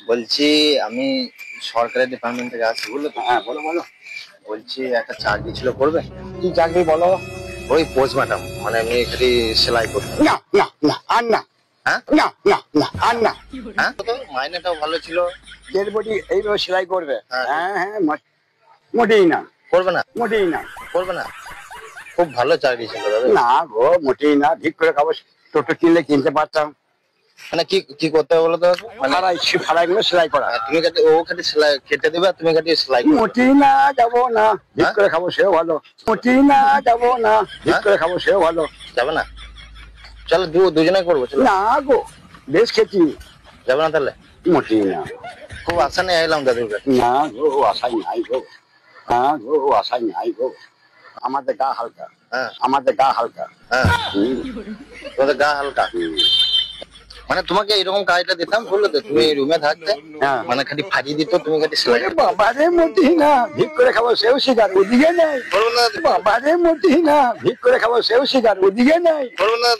বলছি আমি সরকারি ডিপার্টমেন্ট থেকে আসছি, বুঝলো তো? হ্যাঁ, বলো বলো। বলছি একটা চাকরি ছিল, করবে? কি চাকরি বলো? ওই পোস্ট ম্যাডাম, মানে আমি এখানে সেলাই করতাম। না না না, আর না। হ্যাঁ না না না, আর না। হ্যাঁ, তো মাইনেটাও ভালো ছিল। ডেড বডি এইভাবে সেলাই করবে? হ্যাঁ। হ্যাঁ হ্যাঁ, মোটেই না, করবে না? মোটেই না। করবে না? খুব ভালো চাকরি ছিল দাদা। না গো, মোটেই না। ঠিক করে খাবো, টোটো কিনলে কিনতে পারতাম। মানে কি কি করতে হবে বলো তো? মানে ফাড়াই গুলো সেলাই করা। তুমি কাটে, ও কাটে সেলাই কেটে দিবে, তুমি কাটে সেলাই করবে। মোটেই না, যাবো না। ঠিক করে খাবো, সেও ভালো। মোটেই না, যাবো না। ঠিক করে খাবো, সেও ভালো। যাবে না? চলো দুজনে করবো, চলো। না গো, বেশ খেয়েছি। যাবে না তাহলে? মোটেই না। খুব আশা নিয়ে এলাম দাদুর কাছে। না গো, আশাই নাই গো। না গো, আশাই নাই গো। আমাদের গা হালকা। হ্যাঁ আমাদের গা হালকা। হ্যাঁ, হুম, তোমাদের গা হালকা। হুম। মানে তোমাকে এরকম কাজটা দিতাম, বুঝলে তো? তুমি রুমে থাকতে, হ্যাঁ। মানে খালি ফাটিয়ে দিত, তুমি খালি সেলাই করতে। বাবারে মোটেই না, ভিক করে খাবো, সেও শিকার, ওদিকে নেই। বলবো না, বাবারে মোটেই না, ভিক করে খাবো, সেও শিকার, ওদিকে নেই। বলবো না।